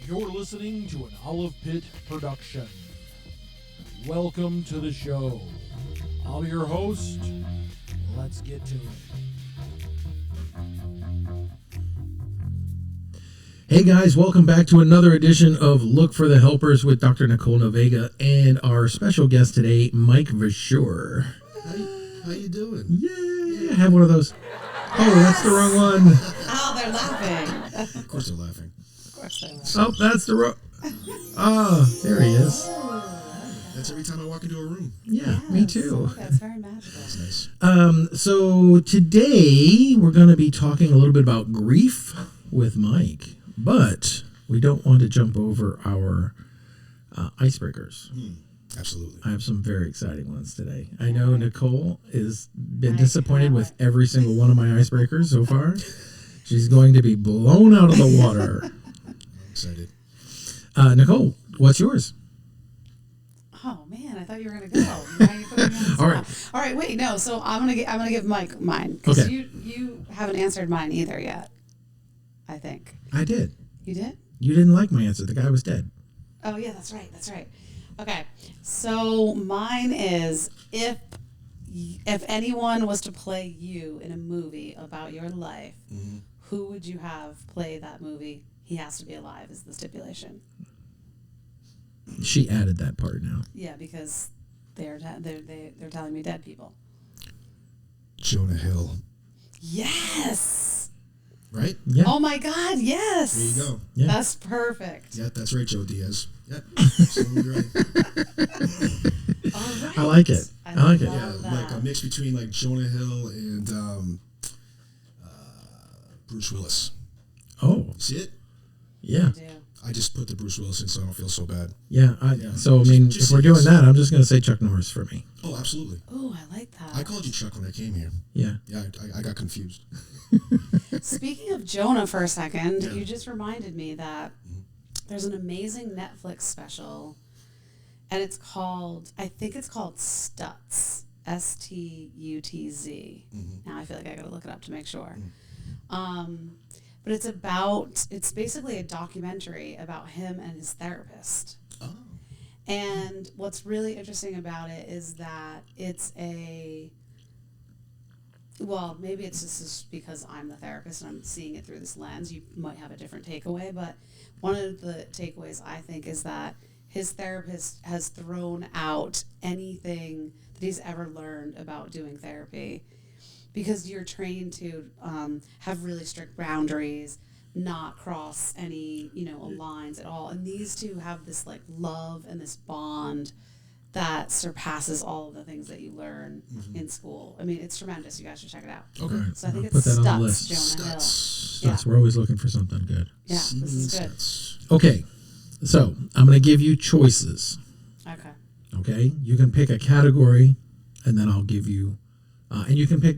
You're listening to an Olive Pit production. Welcome to the show. I'm your host. Let's get to it. Hey guys, welcome back to another edition of Look for the Helpers with Dr. Nicole Navega and our special guest today, Mike Verscheure. How you doing? Yay! I have one of those. Oh, that's the wrong one. Oh, they're laughing. Of course they're laughing. Oh, that's the wrong. Oh, there he is. That's every time I walk into a room. Yeah, me too. That's very magical. That's nice. So today we're going to be talking a little bit about grief with Mike, but we don't want to jump over our icebreakers. Absolutely. I have some very exciting ones today. I know Nicole has been disappointed with every single one of my icebreakers so far. She's going to be blown out of the water. I'm excited. Nicole, what's yours? Oh man, I thought you were gonna go. Now you put me on the spot. All right. All right. Wait. No. So I'm gonna give Mike mine because Okay. you haven't answered mine either yet. I think I did. you did. You didn't like my answer. The guy was dead. Oh yeah, that's right. That's right. Okay. So mine is if anyone was to play you in a movie about your life, who would you have play that movie? He has to be alive is the stipulation. She added that part now. Yeah, because they're telling me dead people. Jonah Hill. Yes. Right? Yeah. Oh my God. Yes. There you go. Yeah. That's perfect. Yeah, that's right, Joe Diaz. Yep. Absolutely right. All right. I like it. I like it. love Yeah, that. like a mix between like Jonah Hill and Bruce Willis. Oh, See it? yeah. I do. I just put the Bruce Willis in so I don't feel so bad. Yeah. So, I mean, Just if we're doing yes. that, I'm just going to say Chuck Norris for me. Oh, absolutely. Oh, I like that. I called you Chuck when I came here. Yeah. Yeah, I got confused. Speaking of Jonah for a second, Yeah. you just reminded me that there's an amazing Netflix special, and it's called, I think it's called Stutz, Stutz. Now I feel like I gotta look it up to make sure. But it's basically a documentary about him and his therapist. Oh. And what's really interesting about it is that maybe it's just because I'm the therapist and I'm seeing it through this lens. You might have a different takeaway, but one of the takeaways I think is that his therapist has thrown out anything that he's ever learned about doing therapy because you're trained to have really strict boundaries, not cross any, lines at all. And these two have this like love and this bond that surpasses all of the things that you learn in school. I mean, it's tremendous. You guys should check it out. Okay. So I think I'll it's put that on the Stutz, list. Jonah Hill. Stutz. We're always looking for something good. Yeah, this is good. Okay. So, I'm going to give you choices. Okay. Okay? You can pick a category, and then I'll give you... and you can pick...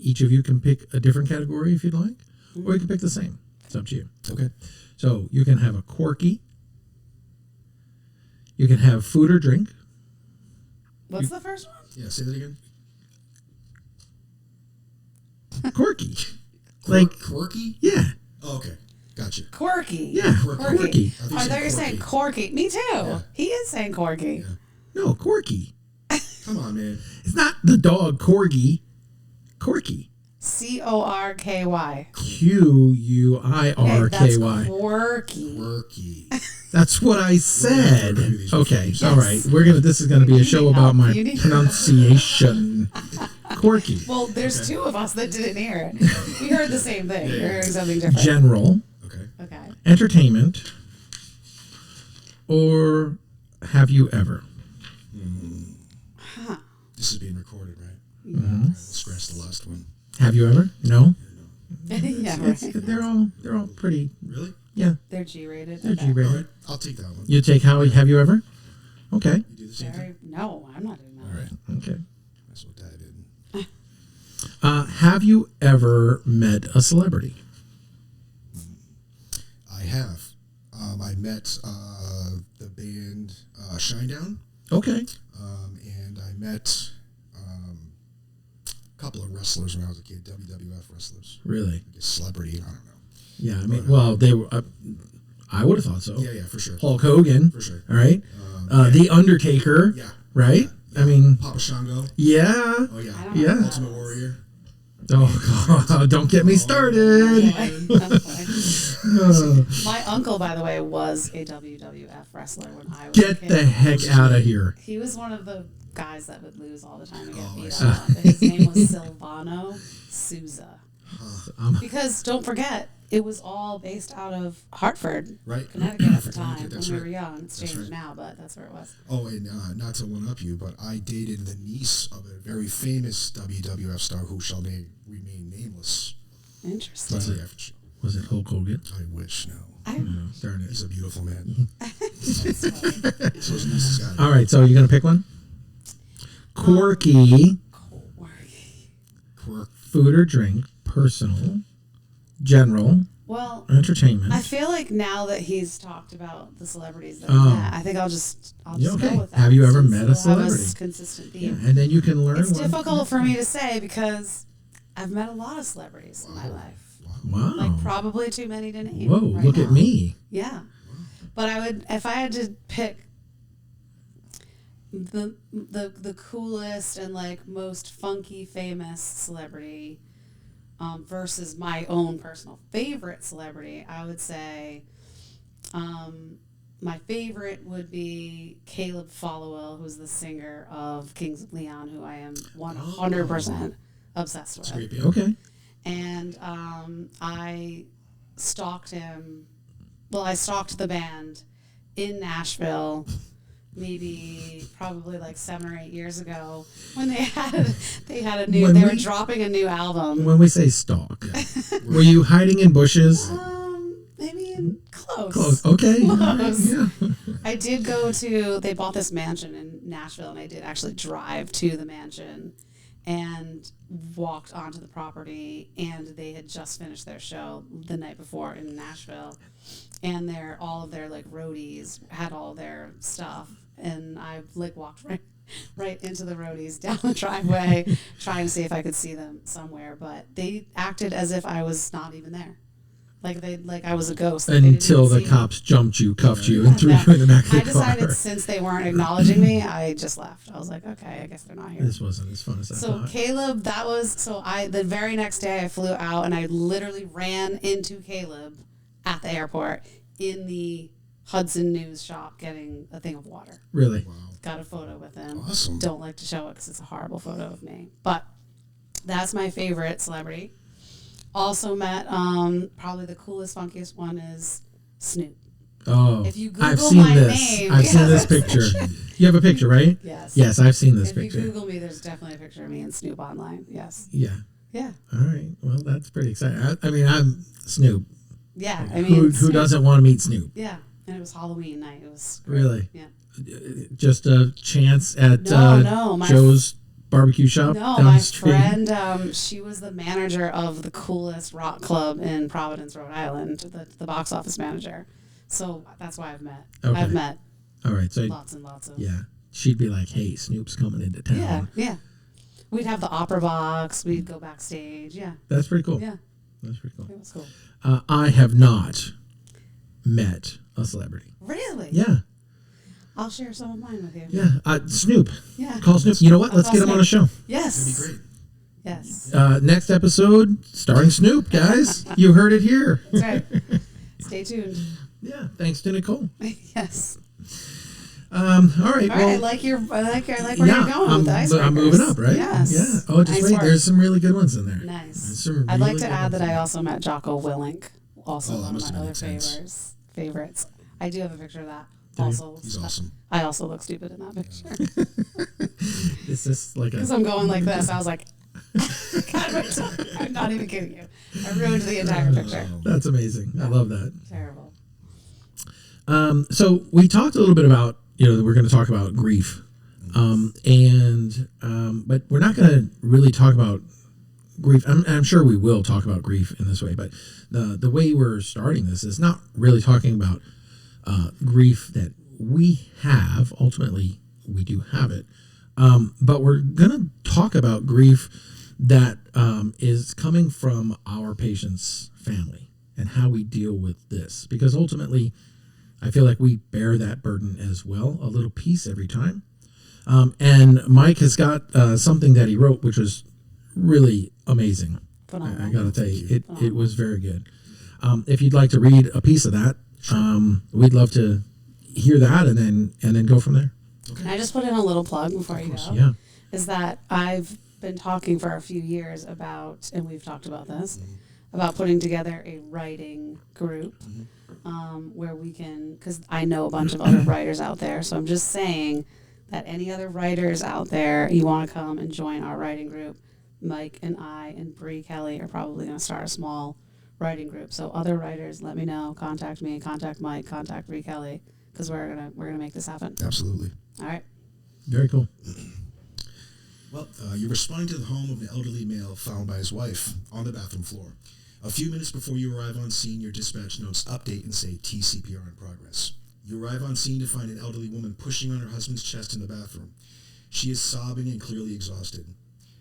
Each of you can pick a different category if you'd like, or you can pick the same. It's up to you. Okay. So, you can have a quirky. You can have food or drink. What's the first one? Yeah, say that again. Quirky. Like, Quirky? yeah. Oh, okay. Gotcha. Quirky. Yeah, Quirky. quirky. I Oh, I thought you were saying corky. Me too. Yeah. He is saying corky. Yeah. No, quirky. Come on, man. It's not the dog corgi. Corky. Corky. Quirky. That's quirky. Quirky. That's what I said. We're gonna Okay, yes. all right. This is going to be a show about my You need- pronunciation. Quirky. Well, there's two of us that didn't hear it. We heard the same thing. We heard something different. General, Okay. Okay. entertainment, or have you ever? Huh. This is being recorded, right? Yes. Scratch the last one. Have you ever? No. Yeah, It's- right. they're all pretty. Really? Yeah, They're G-rated. they're Okay. All G-rated. right. I'll take that one. You take have you ever? Okay. You do the same thing? No, I'm not doing that. All right. Okay. That's what that did. Have you ever met a celebrity? I have. I met the band Shinedown, Okay. and I met a couple of wrestlers when I was a kid, WWF wrestlers. Really? Like a celebrity, I don't know. Yeah. I mean, well, they were. I would have thought so. Yeah, for sure. Hulk Hogan. For sure. All right. The Undertaker. Yeah. Right? Yeah. I mean, Papa Shango. yeah. Oh, yeah. I don't know Yeah. who that Ultimate is. Warrior. Oh, don't get me started. My uncle, by the way, was a WWF wrestler when I was a Get kid. the heck out of here. He was one of the guys that would lose all the time and get Oh, I beat see. up. His name was Silvano Souza. Um, Because don't forget, it was all based out of Hartford, Right. Connecticut at the time Connecticut, when that's we right. were young. It's That's changed right. now, but that's where it was. Oh, and not to one up you, but I dated the niece of a very famous WWF star who shall remain nameless. Interesting. But yeah, Was it Hulk Hogan? I wish no. Darn it. He's a beautiful man. That's funny. So his niece has got All right, so you're going to pick one? Quirky, quirk. food or drink, personal, general, Well, entertainment. I feel like now that he's talked about the celebrities that Oh. we met, I think I'll just Yeah, go okay. with that. Have you ever since met a we'll have celebrity? consistent Yeah, theme. and then you can learn It's one. difficult for me to say because I've met a lot of celebrities in my life. Wow. Like probably too many to name. Whoa, right look now. at me. Yeah. But I would, if I had to pick the coolest and like most funky famous celebrity versus my own personal favorite celebrity, I would say my favorite would be Caleb Followell, who's the singer of Kings of Leon, who I am 100% obsessed with. Great band. Okay. And I stalked him. Well, I stalked the band in Nashville, probably like 7 or 8 years ago, when they had a new. When They were we- dropping a new album. When we say stalk, were you hiding in bushes? Maybe close. Close. Okay. All right, Close. yeah. I did go to. They bought this mansion in Nashville, and I did actually drive to the mansion and walked onto the property, and they had just finished their show the night before in Nashville, and all of their like roadies had all their stuff, and I like walked right into the roadies down the driveway trying to see if I could see them somewhere, but they acted as if I was not even there. Like I was a ghost. Like, they didn't Until even the see me. cops jumped you, cuffed you, and threw No. you in the back of the I decided car. since they weren't acknowledging me, I just left. I was like, okay, I guess they're not here. This wasn't as fun as I So thought. Caleb, the very next day I flew out and I literally ran into Caleb at the airport in the Hudson News shop getting a thing of water. Really? Got a photo with him. Awesome. Don't like to show it because it's a horrible photo of me. But that's my favorite celebrity. Also met, probably the coolest, funkiest one is Snoop. Oh, If you Google I've seen my this. name- I've seen this Yes. picture. You have a picture, right? Yes. Yes, I've seen this If picture. you Google me, there's definitely a picture of me and Snoop online. Yes. Yeah. Yeah. All right. Well, that's pretty exciting. I mean, I'm Snoop. Yeah. I mean, Who Snoop- doesn't want to meet Snoop? Yeah. And it was Halloween night. It was great. Really? Yeah. Just a chance at No, my Joe's barbecue shop No, down my the street. friend, she was the manager of the coolest rock club in Providence, Rhode Island, the box office manager. So that's why I've met. Okay. I've met All right. So lots and lots of. yeah, she'd be like, "Hey, Snoop's coming into town." Yeah, yeah. We'd have the opera box. We'd go backstage. Yeah, That's pretty cool. yeah. That's pretty cool. It was cool. I have not met a celebrity. Really? Yeah. I'll share some of mine with you. Yeah. Snoop. Yeah. Call Snoop. You know what? I'll Let's call get him on a Snoop. show. Yes. That'd be great. Yes. Next episode, starring Snoop, guys. You heard it here. That's right. Stay tuned. Yeah. Thanks to Nicole. Yes. All right. All right. Well, I like where yeah, you're going with the icebreakers. I'm moving up, right? Yes. Yeah. Oh, just Nice wait. work. There's some really good ones in there. Nice. Some I'd like really to good add that ones. I also met Jocko Willink, also Oh, that one of must my have other been intense. favorites. I do have a picture of that. Do you? Also, He's awesome. I also look stupid in that picture Is this like because a? I'm going like this. I was like, I'm not even kidding you. I ruined the entire picture. That's amazing. I love that. Terrible. So we talked a little bit about, we're going to talk about grief, but we're not going to really talk about grief. I'm sure we will talk about grief in this way, but the way we're starting this is not really talking about grief that we have. Ultimately, we do have it, but we're going to talk about grief that is coming from our patient's family. and how we deal with this, because ultimately I feel like we bear that burden as well, a little piece every time. And Mike has got something that he wrote, which was really amazing. Phenomenal. I got to tell you, it was very good. If you'd like to read a piece of that, we'd love to hear that, and then go from there. Can I just put in a little plug before you go? Yeah. Is that I've been talking for a few years about, and we've talked about this, about putting together a writing group where we can, because I know a bunch of other writers out there, so I'm just saying that any other writers out there, you want to come and join our writing group, Mike and I and Bree Kelly are probably going to start a small writing group. So other writers, let me know. Contact me. Contact Mike. Contact Bree Kelly, because we're gonna make this happen. Absolutely. All right. Very cool. Well, you're responding to the home of an elderly male found by his wife on the bathroom floor. A few minutes before you arrive on scene, your dispatch notes update and say TCPR in progress. You arrive on scene to find an elderly woman pushing on her husband's chest in the bathroom. She is sobbing and clearly exhausted.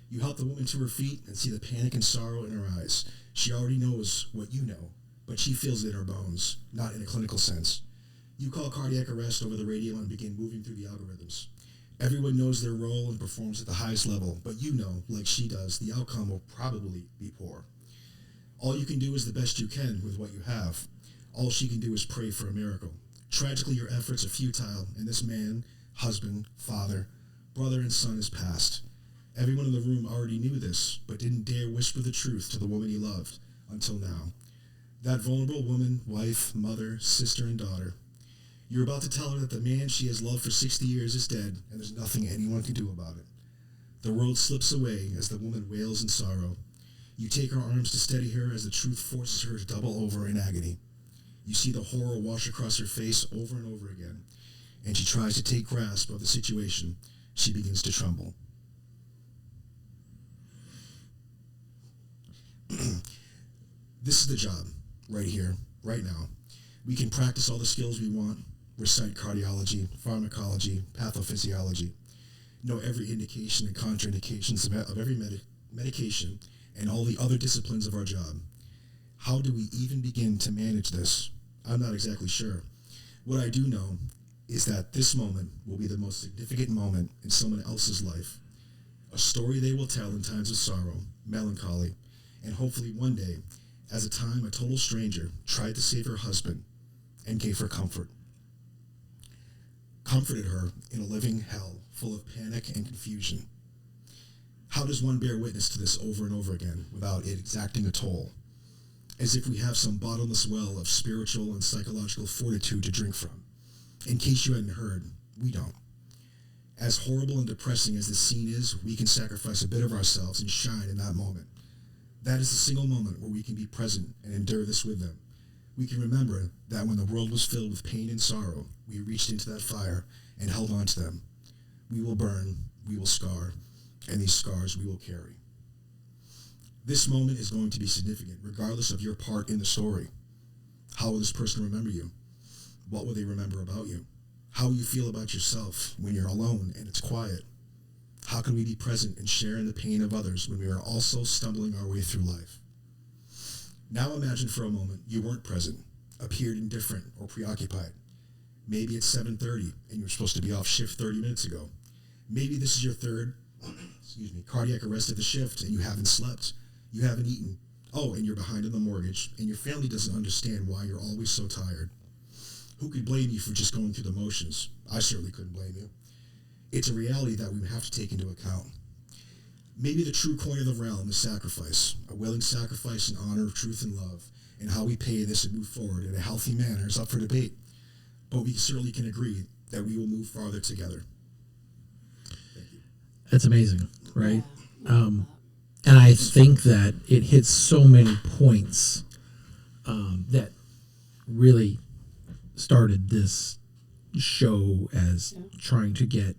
You help the woman to her feet and see the panic and sorrow in her eyes. She already knows what you know, but she feels it in her bones, not in a clinical sense. You call cardiac arrest over the radio and begin moving through the algorithms. Everyone knows their role and performs at the highest level, but you know, like she does, the outcome will probably be poor. All you can do is the best you can with what you have. All she can do is pray for a miracle. Tragically, your efforts are futile, and this man, husband, father, brother, and son is passed. Everyone in the room already knew this, but didn't dare whisper the truth to the woman he loved, until now. That vulnerable woman, wife, mother, sister, and daughter. You're about to tell her that the man she has loved for 60 years is dead, and there's nothing anyone can do about it. The world slips away as the woman wails in sorrow. You take her arms to steady her as the truth forces her to double over in agony. You see the horror wash across her face over and over again, and she tries to take grasp of the situation. She begins to tremble. This is the job, right here, right now. We can practice all the skills we want, recite cardiology, pharmacology, pathophysiology, know every indication and contraindications of every medication, and all the other disciplines of our job. How do we even begin to manage this? I'm not exactly sure. What I do know is that this moment will be the most significant moment in someone else's life. A story they will tell in times of sorrow, melancholy, and hopefully one day, as a time a total stranger tried to save her husband and gave her comfort. Comforted her in a living hell full of panic and confusion. How does one bear witness to this over and over again without it exacting a toll? As if we have some bottomless well of spiritual and psychological fortitude to drink from. In case you hadn't heard, we don't. As horrible and depressing as this scene is, we can sacrifice a bit of ourselves and shine in that moment. That is the single moment where we can be present and endure this with them. We can remember that when the world was filled with pain and sorrow, we reached into that fire and held on to them. We will burn, we will scar, and these scars we will carry. This moment is going to be significant, regardless of your part in the story. How will this person remember you? What will they remember about you? How will you feel about yourself when you're alone and it's quiet? How can we be present and share in the pain of others when we are also stumbling our way through life? Now imagine for a moment you weren't present, appeared indifferent or preoccupied. Maybe it's 7:30 and you're supposed to be off shift 30 minutes ago. Maybe this is your third cardiac arrest of the shift and you haven't slept, you haven't eaten. Oh, and you're behind on the mortgage and your family doesn't understand why you're always so tired. Who could blame you for just going through the motions? I certainly couldn't blame you. It's a reality that we have to take into account. Maybe the true coin of the realm is sacrifice, a willing sacrifice in honor of truth and love, and how we pay this and move forward in a healthy manner is up for debate. But we certainly can agree that we will move farther together. Thank you. That's amazing, right? And I think that it hits so many points that really started this show as trying to get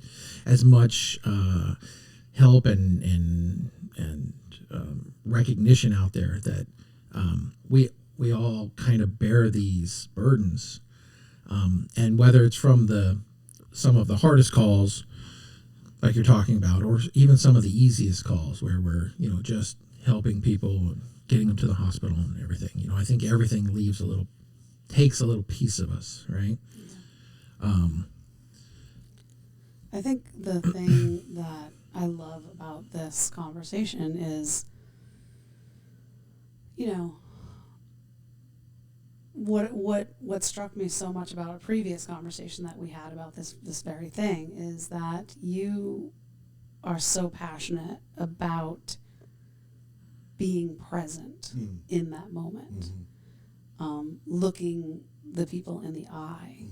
as much help and recognition out there that we all kind of bear these burdens, and whether it's from some of the hardest calls like you're talking about, or even some of the easiest calls where we're just helping people, getting them to the hospital and everything. You know, I think everything takes a little piece of us, right? I think the thing that I love about this conversation is, you know, what struck me so much about a previous conversation that we had about this very thing is that you are so passionate about being present in that moment, looking the people in the eye,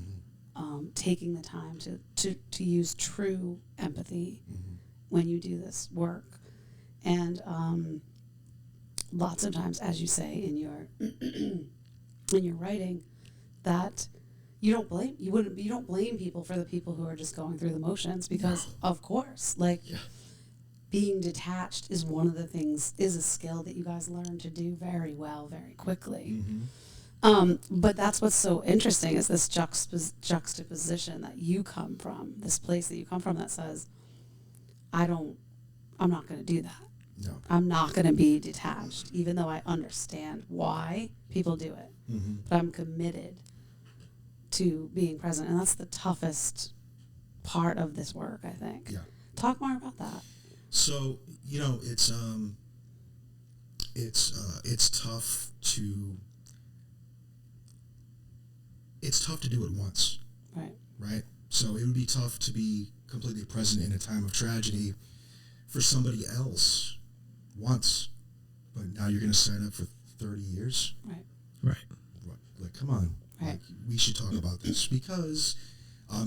taking the time to use true empathy when you do this work. And lots of times, as you say in your in your writing, that you don't blame people for the people who are just going through the motions, because of course, like, being detached is one of the things, is a skill that you guys learn to do very well, very quickly. But that's what's so interesting, is this juxtaposition that you come from, this place that you come from that says, I'm not going to do that. No. I'm not going to be detached, even though I understand why people do it. But I'm committed to being present. And that's the toughest part of this work, I think. Yeah. Talk more about that. So, you know, it's tough to do it once. Right? So it would be tough to be completely present in a time of tragedy for somebody else once. But now you're going to sign up for 30 years? Right. Like, come on. Right. Like, we should talk about this, because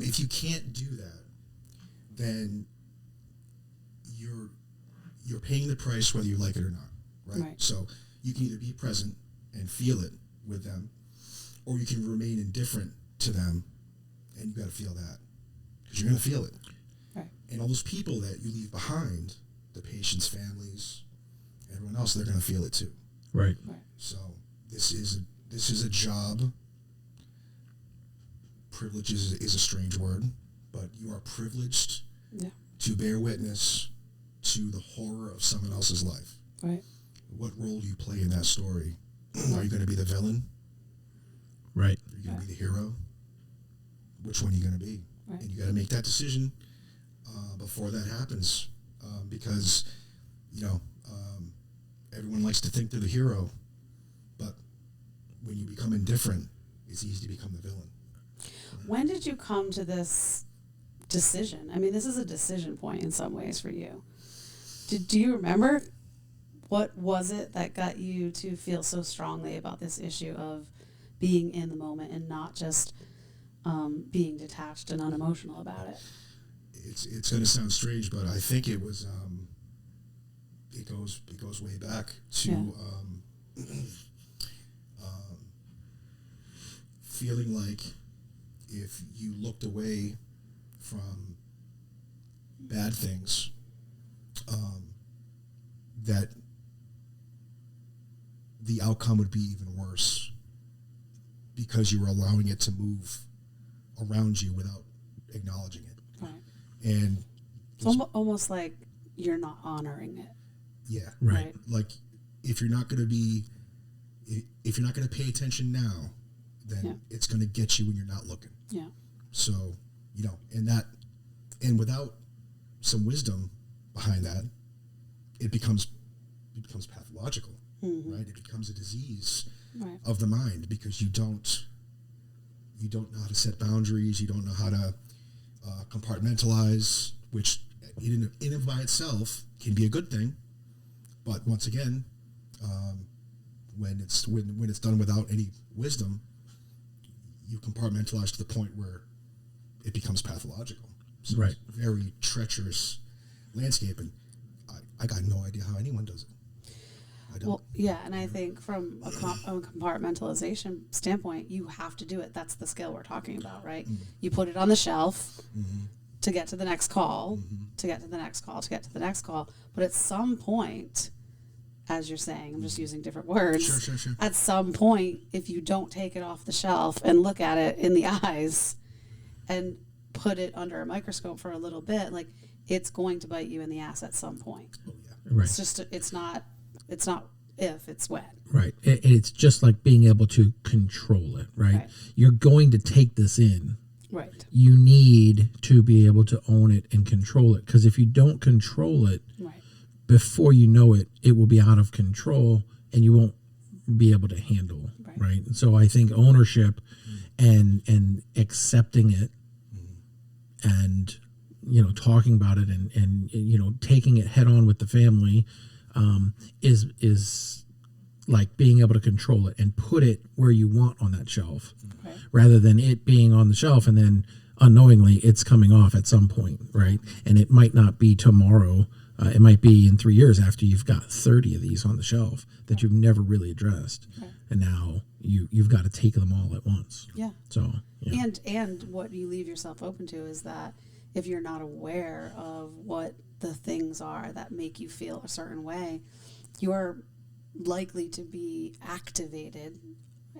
if you can't do that, then you're paying the price whether you like it or not, right? So you can either be present and feel it with them, or you can remain indifferent to them, and you got to feel that, because you're going to feel it. Right. And all those people that you leave behind, the patients' families, everyone else, they're going to feel it too. Right. So this is a job. Privilege is a strange word, but you are privileged to bear witness to the horror of someone else's life. Right. What role do you play in that story? Are you going to be the villain? Right. Are you going to be the hero? Which one are you going to be? Right. And you got to make that decision before that happens, because, you know, everyone likes to think they're the hero, but when you become indifferent, it's easy to become the villain. When did you come to this decision? I mean, this is a decision point in some ways for you. Do you remember what was it that got you to feel so strongly about this issue of being in the moment and not just being detached and unemotional about it? It's going to sound strange, but I think it was it goes way back to feeling like if you looked away from bad things, that the outcome would be even worse, because you were allowing it to move around you without acknowledging it. Right. And it's almost like you're not honoring it. Yeah. Right. Like, if you're not going to pay attention now, then it's going to get you when you're not looking. Yeah. So, you know, and without some wisdom behind that, it becomes pathological, right? It becomes a disease of the mind, because you don't know how to set boundaries. You don't know how to compartmentalize, which in and by itself can be a good thing. But once again, when it's done without any wisdom, you compartmentalize to the point where it becomes pathological. So it's a very treacherous landscape, and I got no idea how anyone does it. I don't. Well, yeah, and I think from a compartmentalization standpoint, you have to do it. That's the skill we're talking about, right? You put it on the shelf to get to the next call, to get to the next call, to get to the next call. But at some point, as you're saying, I'm just using different words. Sure. At some point, if you don't take it off the shelf and look at it in the eyes and put it under a microscope for a little bit, like, it's going to bite you in the ass at some point. Oh, yeah. Right. It's just, it's not It's not if, it's when. Right. It's just like being able to control it, right? You're going to take this in. Right. You need to be able to own it and control it. Because if you don't control it, before you know it, it will be out of control and you won't be able to handle. Right. So I think ownership and accepting it and, talking about it and taking it head on with the family is like being able to control it and put it where you want on that shelf rather than it being on the shelf and then unknowingly it's coming off at some point, right? And it might not be tomorrow. It might be in 3 years after you've got 30 of these on the shelf that you've never really addressed. And now you've got to take them all at once. Yeah. So, And what you leave yourself open to is that if you're not aware of what the things are that make you feel a certain way, you're likely to be activated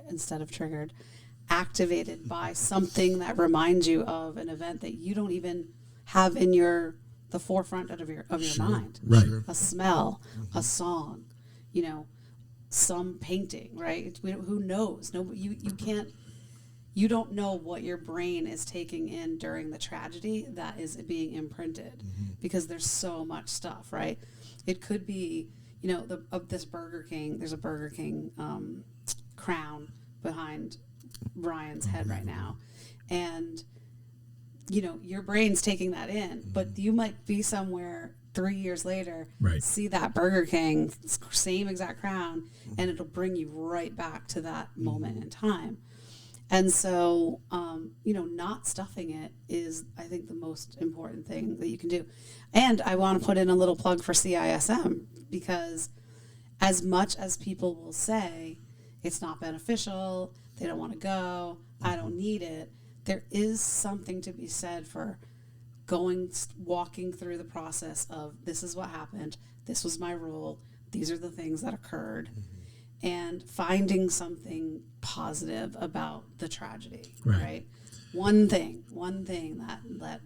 instead of triggered, activated by something that reminds you of an event that you don't even have in the forefront of your mind. Right. A smell, a song, some painting, right? Who knows? No, you can't. You don't know what your brain is taking in during the tragedy that is being imprinted because there's so much stuff, right? It could be, this Burger King. There's a Burger King crown behind Brian's head right now, and your brain's taking that in, but you might be somewhere 3 years later, see that Burger King, same exact crown, and it'll bring you right back to that moment in time. And so, not stuffing it is, I think, the most important thing that you can do. And I want to put in a little plug for CISM because as much as people will say it's not beneficial, they don't want to go, I don't need it, there is something to be said for walking through the process of this is what happened, this was my role, these are the things that occurred, and finding something positive about the tragedy, right? One thing that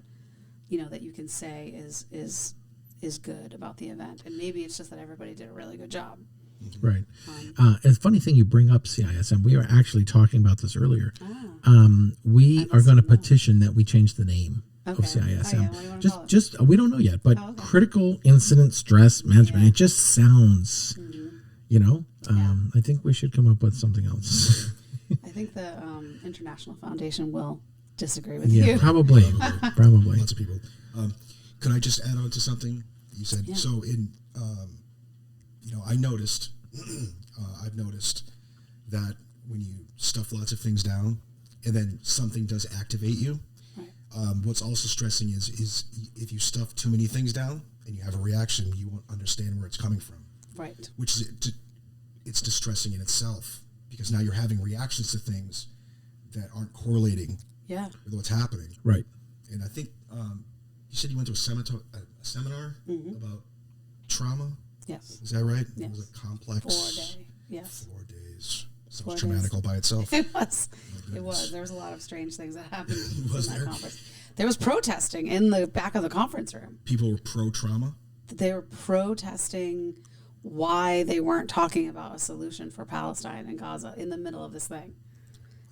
that you can say is good about the event, and maybe it's just that everybody did a really good job. Right. It's a funny thing you bring up CISM. We were actually talking about this earlier. We are going to petition that we change the name of CISM. What do you just we don't know yet, but Critical Incident Stress Management. It just sounds, I think we should come up with something else. I think the International Foundation will disagree with you. Probably. Lots of people. Could I just add on to something you said? Yeah. So in I've noticed that when you stuff lots of things down and then something does activate you, what's also stressing is if you stuff too many things down and you have a reaction, you won't understand where it's coming from. Right. Which is, it's distressing in itself because now you're having reactions to things that aren't correlating with what's happening. Right. And I think you said you went to a seminar about trauma. Yes. Is that right? Yes. It was a complex 4 day. Yes. 4 days. Sounds 4 traumatic days. all by itself. It was. It was. There was a lot of strange things that happened Was in that there? conference. There was protesting in the back of the conference room. People were pro-trauma? They were protesting why they weren't talking about a solution for Palestine and Gaza in the middle of this thing.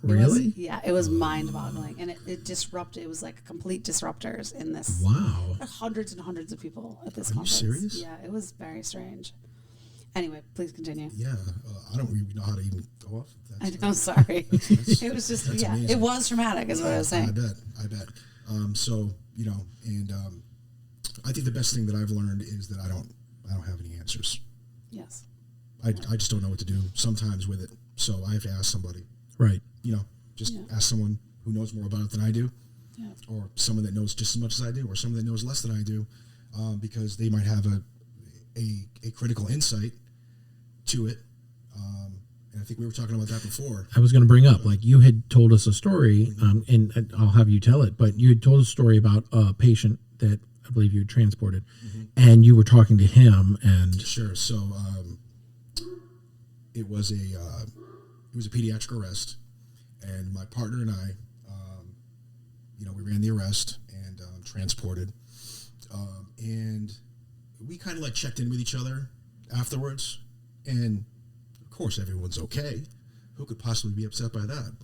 Really? It was mind-boggling, and it disrupted. It was like complete disruptors in this. Wow. Hundreds and hundreds of people at this Are you conference. serious? Yeah, it was very strange. Anyway, please continue. Yeah. I don't even know how to even go off of that. I know, sorry. It was just, amazing. it was traumatic is what I was saying. I bet. I think the best thing that I've learned is that I don't have any answers. Yes. I just don't know what to do sometimes with it. So I have to ask somebody. Right. Ask someone who knows more about it than I do. Yeah. Or someone that knows just as much as I do, or someone that knows less than I do, because they might have a critical insight to it. And I think we were talking about that before. I was going to bring up, like you had told us a story, and I'll have you tell it, but you had told a story about a patient that I believe you had transported, and you were talking to him, and Sure. So it was a pediatric arrest, and my partner and I, we ran the arrest and transported, and we kind of like checked in with each other afterwards, And of course, everyone's okay. Who could possibly be upset by that?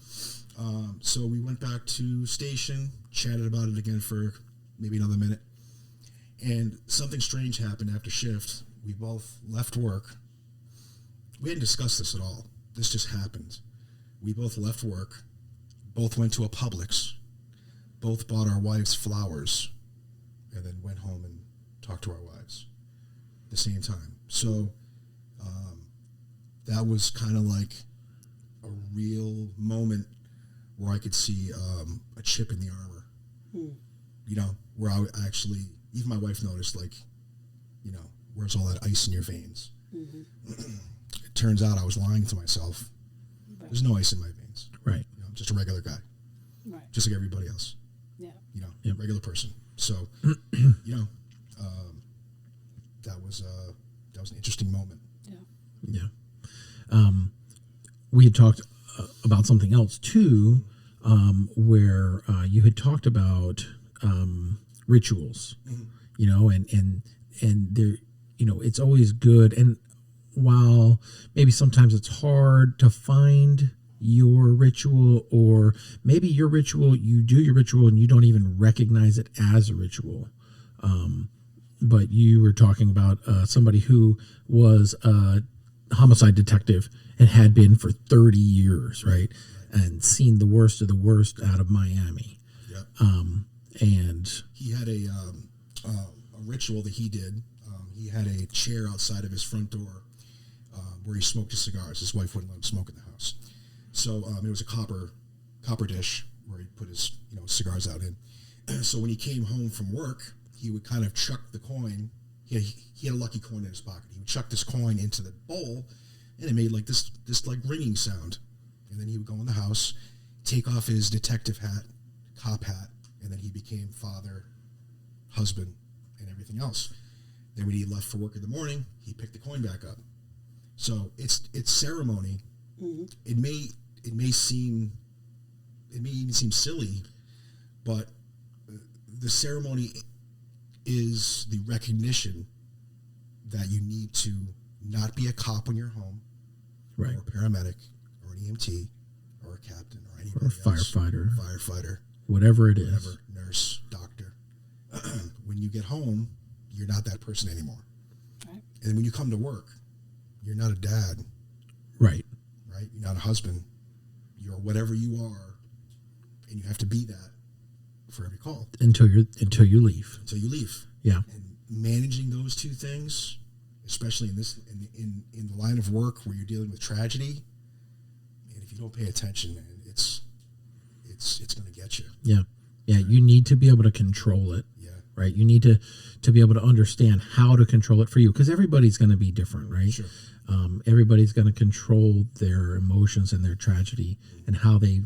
So we went back to station, chatted about it again for maybe another minute. And something strange happened after shift. We both left work. We hadn't discussed this at all. This just happened. We both left work, both went to a Publix, both bought our wives flowers, and then went home and talked to our wives at the same time. So that was kind of like a real moment where I could see a chip in the armor. You know, where I actually, even my wife noticed, like, you know, where's all that ice in your veins? It turns out I was lying to myself. Right. There's no ice in my veins. Right. You know, I'm just a regular guy. Right. Just like everybody else. Yeah. You know, Yep. regular person. So, you know, that was an interesting moment. Yeah. Yeah. We had talked about something else too, where you had talked about rituals, you know, and there, you know, it's always good. And while maybe sometimes it's hard to find your ritual, or maybe your ritual, you do your ritual and you don't even recognize it as a ritual. But you were talking about somebody who was a homicide detective and had been for 30 years, right? And seen the worst of the worst out of Miami. Yep. And He had a ritual that he did. He had a chair outside of his front door where he smoked his cigars. His wife wouldn't let him smoke in the house. So it was a copper dish where he put his, you know, cigars out in. So when he came home from work, he would kind of chuck the coin. He had a lucky coin in his pocket. He would chuck this coin into the bowl, and it made like this like ringing sound. And then he would go in the house, take off his detective hat, cop hat, and then he became father, husband, and everything else. Then when he left for work in the morning, he picked the coin back up. So it's ceremony. It may even seem silly, but the ceremony is the recognition that you need to not be a cop when you're home, right, or a paramedic, or an EMT, or a captain, or anybody or a firefighter, whatever it is, whatever, nurse, doctor. When you get home, you're not that person anymore. Right. And when you come to work, you're not a dad, right? right? You're not a husband. You're whatever you are, and you have to be that for every call Until you leave. until you leave. Yeah. And managing those two things, especially in the line of work where you're dealing with tragedy, and if you don't pay attention, man, it's going to get you. Yeah. Yeah. You need to be able to control it. Yeah. Right. You need to be able to understand how to control it for you, because everybody's going to be different, right? Sure. Everybody's going to control their emotions and their tragedy and how they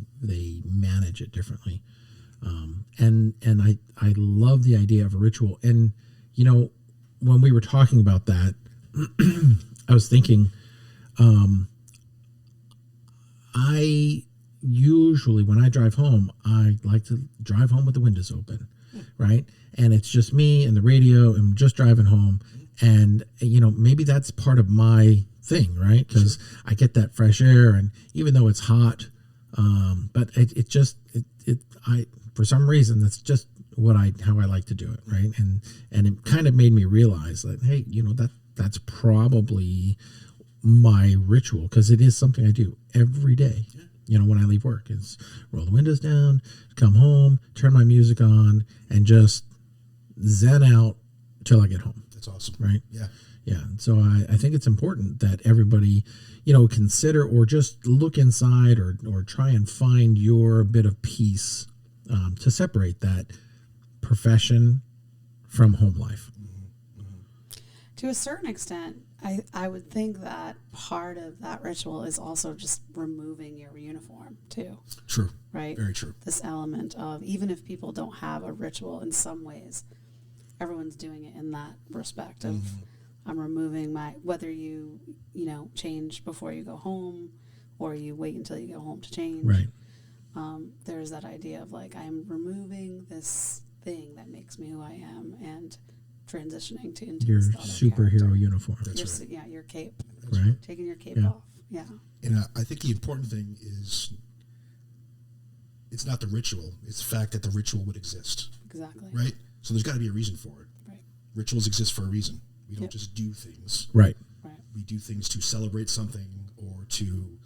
manage it differently. And I love the idea of a ritual. And, you know, when we were talking about that, I was thinking, I usually, when I drive home, I like to drive home with the windows open, right? And it's just me and the radio, and I'm just driving home. And, you know, maybe that's part of my thing, right? Because I get that fresh air, and even though it's hot, but for some reason, that's just how I like to do it, right? And it kind of made me realize that, hey, you know, that's probably my ritual, because it is something I do every day. Yeah. You know, when I leave work, is roll the windows down, come home, turn my music on, and just zen out till I get home. That's awesome. Right? Yeah. Yeah. So I think it's important that everybody, you know, consider or just look inside or try and find your bit of peace to separate that profession from home life. To a certain extent, I would think that part of that ritual is also just removing your uniform too. True. Right? Very true. This element of, even if people don't have a ritual in some ways, everyone's doing it in that respect of I'm removing whether you change before you go home or you wait until you go home to change. Right. There's that idea of like, I'm removing this thing that makes me who I am, and transitioning to into Your this other superhero character. uniform, That's right. Yeah, your cape. right? Taking your cape Yeah. off. Yeah. And I think the important thing is it's not the ritual. It's the fact that the ritual would exist, Exactly. right? So there's got to be a reason for it. Right. Rituals exist for a reason. We don't Yep. just do things. Right. Right. We do things to celebrate something or to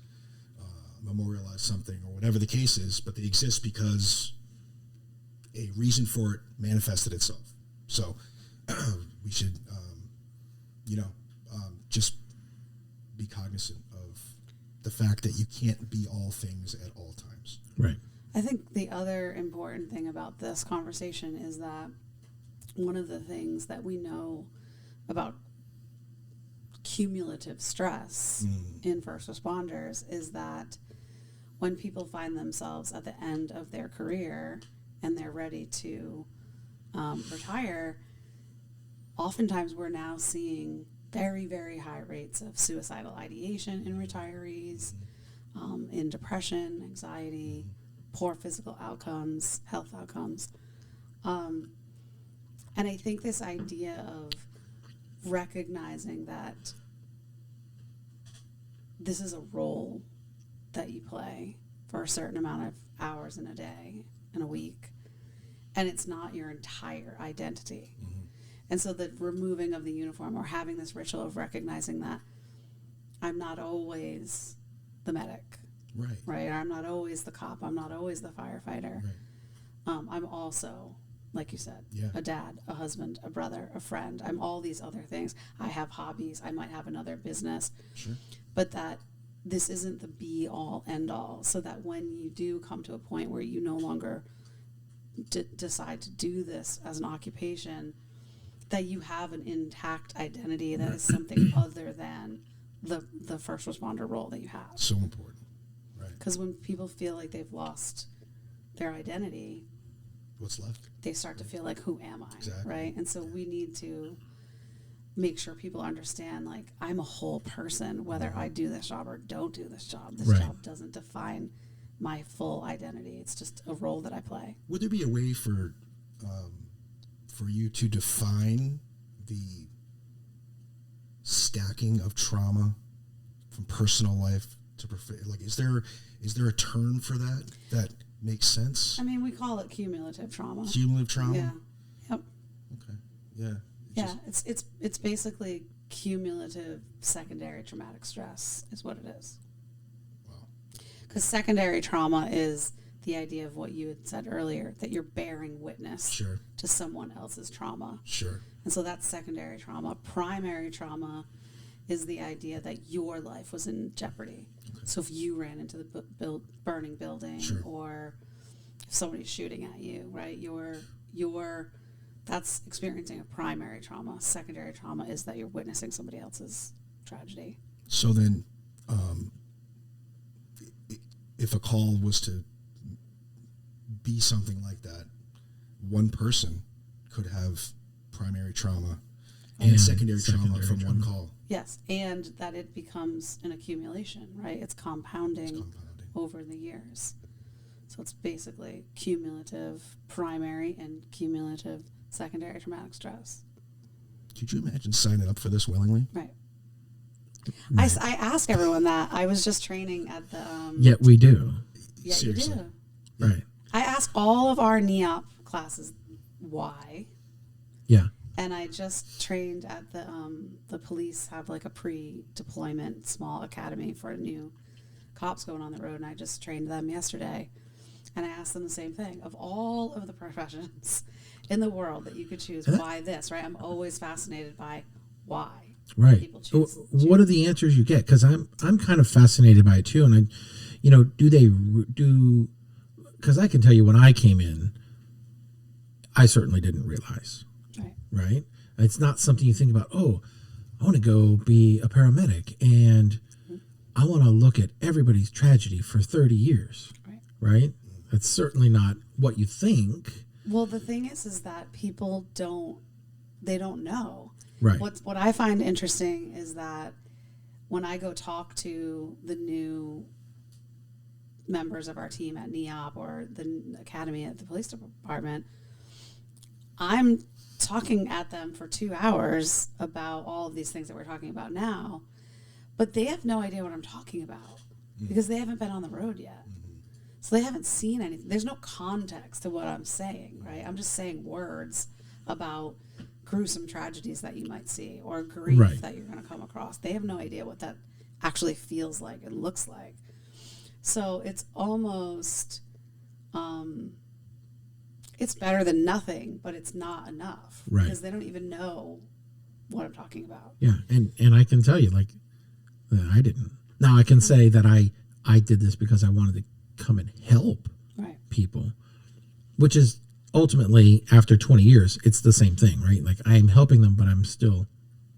memorialize something or whatever the case is, but they exist because a reason for it manifested itself. So we should, just be cognizant of the fact that you can't be all things at all times. Right. I think the other important thing about this conversation is that one of the things that we know about cumulative stress in first responders is that when people find themselves at the end of their career and they're ready to retire, oftentimes we're now seeing very, very high rates of suicidal ideation in retirees, in depression, anxiety, poor physical outcomes, health outcomes. And I think this idea of recognizing that this is a role that you play for a certain amount of hours in a day, in a week, and it's not your entire identity. And so the removing of the uniform or having this ritual of recognizing that I'm not always the medic, right? I'm not always the cop. I'm not always the firefighter. Right. I'm also, like you said, Yeah. a dad, a husband, a brother, a friend. I'm all these other things. I have hobbies. I might have another business. Sure. But that this isn't the be all end all. So that when you do come to a point where you no longer decide to do this as an occupation, that you have an intact identity that is something other than the first responder role that you have. So important. Right. Because when people feel like they've lost their identity, What's left? they start to feel like, who am I? Exactly. Right? And so we need to make sure people understand, like, I'm a whole person, whether I do this job or don't do this job. This Right. job doesn't define my full identity. It's just a role that I play. Would there be a way for you to define the stacking of trauma from personal life to like is there a term for that makes sense? I mean, we call it cumulative trauma. Cumulative trauma? Yeah. Yep. Okay. Yeah. Yeah. It's basically cumulative secondary traumatic stress is what it is. Wow. Because secondary trauma is the idea of what you had said earlier, that you're bearing witness Sure. to someone else's trauma. Sure. And so that's secondary trauma. Primary trauma is the idea that your life was in jeopardy. Okay. So if you ran into the burning building, Sure. or if somebody's shooting at you, right? That's experiencing a primary trauma. Secondary trauma is that you're witnessing somebody else's tragedy. So then, if a call was to be something like that, one person could have primary trauma and secondary trauma from one call. Yes, and that it becomes an accumulation, right? It's compounding over the years. So it's basically cumulative primary and cumulative secondary traumatic stress. Could you imagine signing up for this willingly? Right. I ask everyone that. I was just training at the... Yet we do. Yeah, Seriously. you do. Right. I ask all of our NEOP classes why. Yeah. And I just trained at the police have like a pre-deployment small academy for new cops going on the road, and I just trained them yesterday. And I asked them the same thing. Of all of the professions in the world that you could choose, why this, right? I'm always fascinated by why. Right. People choose. What are the answers you get? Because I'm kind of fascinated by it too. And do they do? Because I can tell you when I came in, I certainly didn't realize. Right. Right. It's not something you think about. Oh, I want to go be a paramedic, and I want to look at everybody's tragedy for 30 years. Right. Right. That's certainly not what you think. Well, the thing is that people don't know. Right. What I find interesting is that when I go talk to the new members of our team at NEOP or the academy at the police department, I'm talking at them for 2 hours about all of these things that we're talking about now, but they have no idea what I'm talking about because they haven't been on the road yet. So they haven't seen anything. There's no context to what I'm saying, right? I'm just saying words about gruesome tragedies that you might see or grief that you're going to come across. They have no idea what that actually feels like and looks like. So it's almost, it's better than nothing, but it's not enough. Right. Because they don't even know what I'm talking about. Yeah, and I can tell you, like, that I didn't. Now, I can say that I did this because I wanted to come and help people, which is ultimately, after 20 years, it's the same thing, right? Like, I'm helping them, but I'm still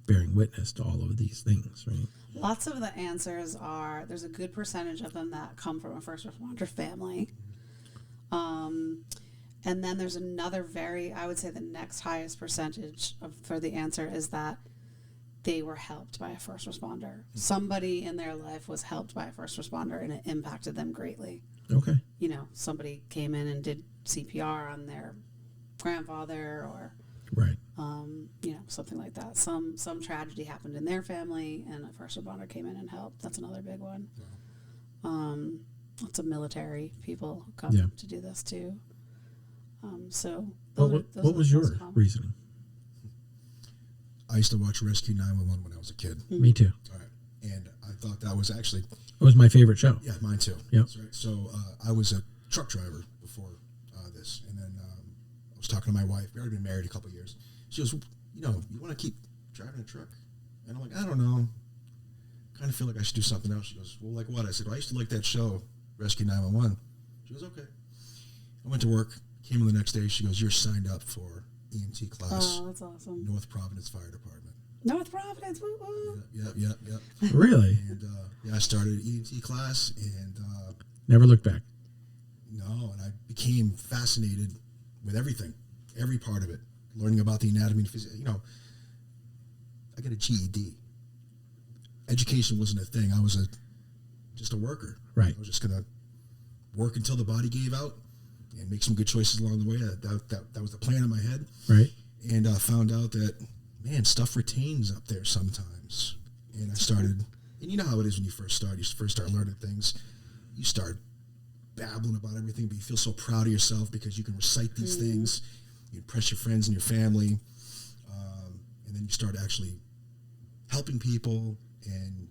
bearing witness to all of these things, right? Lots of the answers are, there's a good percentage of them that come from a first responder family. And then there's another I would say the next highest percentage for the answer is that they were helped by a first responder. Somebody in their life was helped by a first responder and it impacted them greatly. Okay. You know, somebody came in and did CPR on their grandfather or, you know, something like that. Some tragedy happened in their family and a first responder came in and helped. That's another big one. Lots of military people come to do this too. So what was your reasoning? I used to watch Rescue 911 when I was a kid. Me too. All right. And I thought that was actually... It was my favorite show. Yeah, mine too. Yep. That's right. So I was a truck driver before this. And then I was talking to my wife. We already been married a couple of years. She goes, you know, you want to keep driving a truck? And I'm like, I don't know. Kind of feel like I should do something else. She goes, well, like what? I said, well, I used to like that show, Rescue 911. She goes, okay. I went to work. Came in the next day. She goes, you're signed up for EMT class. Oh, that's awesome. North Providence Fire Department. North Providence, woo woo. Yep. Really? And I started EMT class and never looked back. No, and I became fascinated with everything, every part of it, learning about the anatomy and physics. You know, I got a GED. Education wasn't a thing. I was just a worker. Right. I was just gonna work until the body gave out and make some good choices along the way. That was the plan in my head. Right. And I found out that, man, stuff retains up there sometimes. And I started, and you know how it is when you first start learning things. You start babbling about everything, but you feel so proud of yourself because you can recite these things. You impress your friends and your family. And then you start actually helping people, and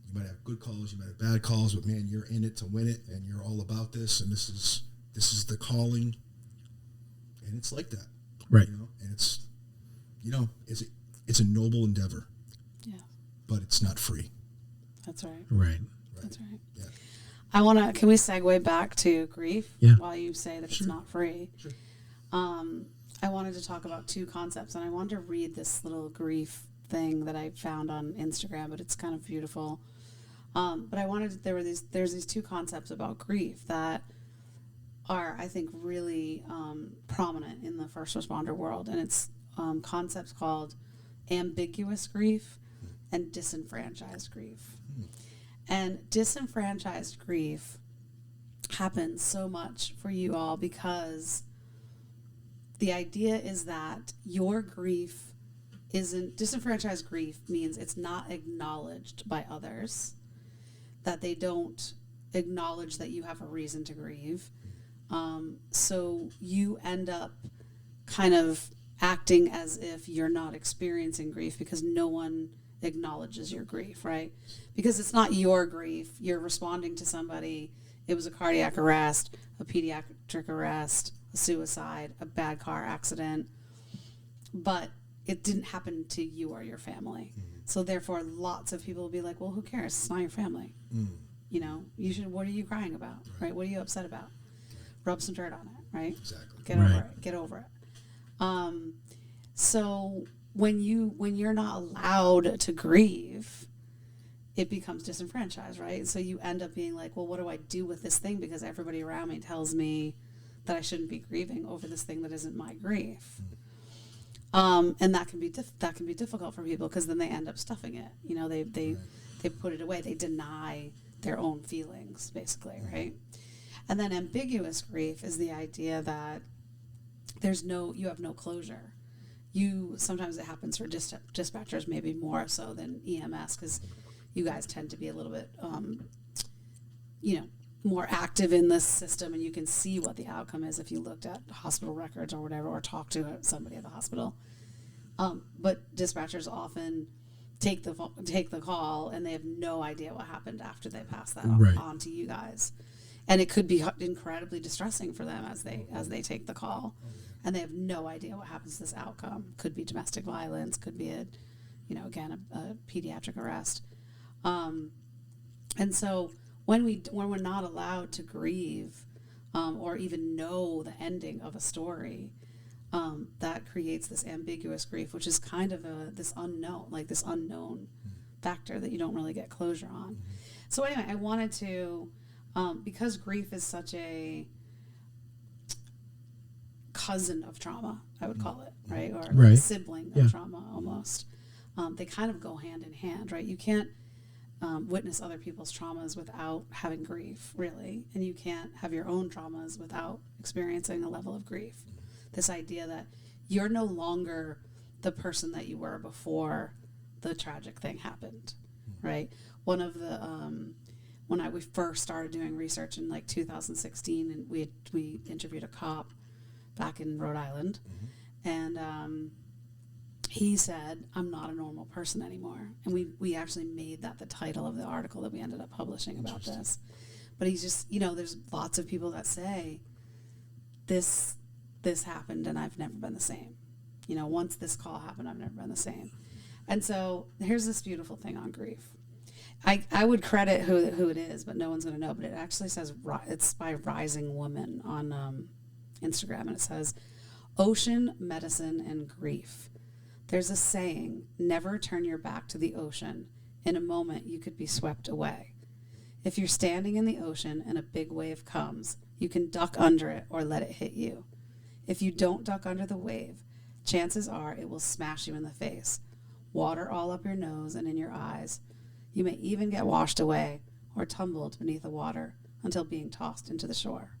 you might have good calls, you might have bad calls, but man, you're in it to win it, and you're all about this, and this is the calling, and it's like that, right? You know, and it's, you know, it's a noble endeavor, but it's not free. That's right. Right. That's right. Yeah. Can we segue back to grief? Yeah. While you say that it's not free. Sure. I wanted to talk about two concepts, and I wanted to read this little grief thing that I found on Instagram, but it's kind of beautiful. But I wanted there's these two concepts about grief that are, I think, really prominent in the first responder world, and it's concepts called ambiguous grief and disenfranchised grief. And disenfranchised grief happens so much for you all because the idea is that your grief disenfranchised grief means it's not acknowledged by others, that they don't acknowledge that you have a reason to grieve. So you end up kind of acting as if you're not experiencing grief because no one acknowledges your grief, right? Because it's not your grief. You're responding to somebody. It was a cardiac arrest, a pediatric arrest, a suicide, a bad car accident, but it didn't happen to you or your family. So therefore, lots of people will be like, well, who cares? It's not your family. You know, what are you crying about, right? What are you upset about? Rub some dirt on it, right? Exactly. Get over it. So when you're not allowed to grieve, it becomes disenfranchised, right? So you end up being like, well, what do I do with this thing? Because everybody around me tells me that I shouldn't be grieving over this thing that isn't my grief. And that can be difficult for people because then they end up stuffing it. You know, they put it away. They deny their own feelings, basically, right? And then ambiguous grief is the idea that you have no closure. sometimes it happens for dispatchers maybe more so than EMS, because you guys tend to be a little bit, more active in this system, and you can see what the outcome is if you looked at hospital records or whatever, or talk to somebody at the hospital. But dispatchers often take the call, and they have no idea what happened after they pass that on to you guys, and it could be incredibly distressing for them as they take the call, and they have no idea what happens to this outcome. Could be domestic violence, could be a pediatric arrest, and so when we're not allowed to grieve, or even know the ending of a story, that creates this ambiguous grief, which is kind of this unknown factor that you don't really get closure on. So anyway, I wanted to, because grief is such a cousin of trauma, I would call it, right? Or like a sibling of trauma almost. They kind of go hand in hand, right? You can't witness other people's traumas without having grief, really. And you can't have your own traumas without experiencing a level of grief. This idea that you're no longer the person that you were before the tragic thing happened, right? One of the when we first started doing research in like 2016, and we interviewed a cop back in Rhode Island, and he said, "I'm not a normal person anymore," and we actually made that the title of the article that we ended up publishing about this. But he's just, there's lots of people that say this happened and I've never been the same. Once this call happened, I've never been the same. And so here's this beautiful thing on grief. I would credit who it is, but no one's going to know. But it actually says, it's by Rising Woman on Instagram, and it says, "Ocean, medicine, and grief. There's a saying, never turn your back to the ocean. In a moment, you could be swept away. If you're standing in the ocean and a big wave comes, you can duck under it or let it hit you. If you don't duck under the wave, chances are it will smash you in the face, water all up your nose and in your eyes. You may even get washed away or tumbled beneath the water until being tossed into the shore.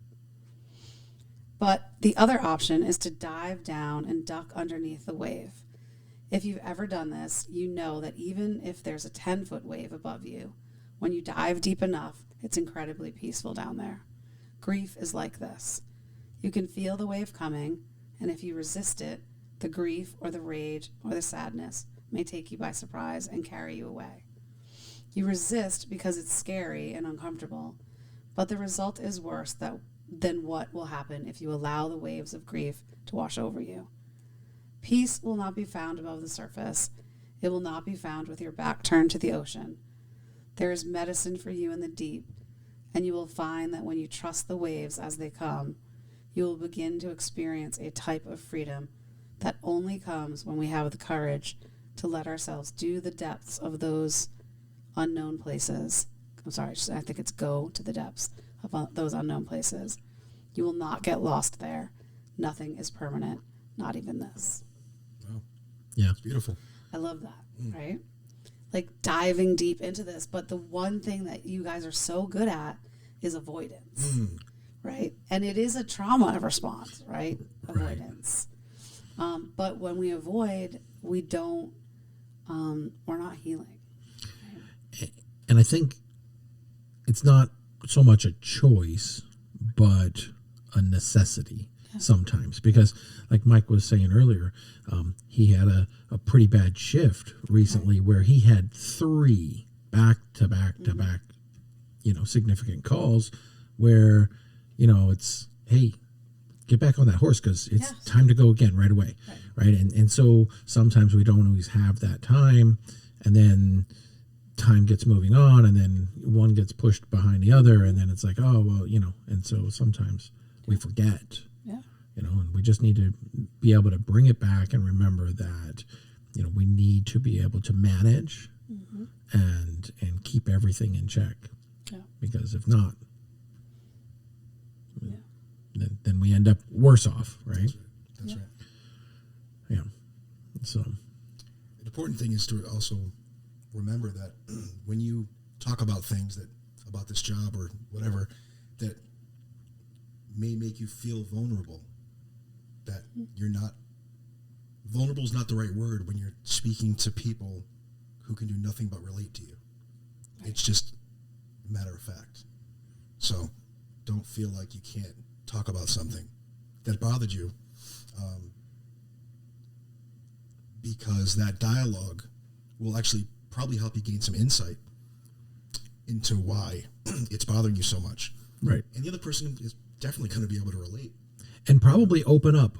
But the other option is to dive down and duck underneath the wave. If you've ever done this, you know that even if there's a 10-foot wave above you, when you dive deep enough, it's incredibly peaceful down there. Grief is like this. You can feel the wave coming, and if you resist it, the grief or the rage or the sadness may take you by surprise and carry you away. You resist because it's scary and uncomfortable, but the result is worse than what will happen if you allow the waves of grief to wash over you. Peace will not be found above the surface. It will not be found with your back turned to the ocean. There is medicine for you in the deep, and you will find that when you trust the waves as they come, you will begin to experience a type of freedom that only comes when we have the courage to let ourselves do the depths of those unknown places. I think it's go to the depths of those unknown places. You will not get lost there. Nothing is permanent, not even this." Wow. Yeah. It's beautiful. I love that, right? Like diving deep into this, but the one thing that you guys are so good at is avoidance, right? And it is a trauma response, right? Avoidance. But when we avoid, we don't, we're not healing. Right? And I think it's not so much a choice, but a necessity sometimes. Because like Mike was saying earlier, he had a pretty bad shift recently where he had 3 back-to-back significant calls where, it's, hey, get back on that horse because it's time to go again right away, right? And so sometimes we don't always have that time, and then time gets moving on, and then one gets pushed behind the other, and then it's like, oh, well, and so sometimes we forget, and we just need to be able to bring it back and remember that, we need to be able to manage and keep everything in check. Yeah. Because if not, then we end up worse off, right? That's right. Yeah. So the important thing is to also remember that when you talk about things about this job or whatever that may make you feel vulnerable, that you're not vulnerable is not the right word when you're speaking to people who can do nothing but relate to you. It's just a matter of fact. So don't feel like you can't talk about something that bothered you, because that dialogue will actually probably help you gain some insight into why it's bothering you so much. Right. And the other person is definitely going to be able to relate. And probably open up.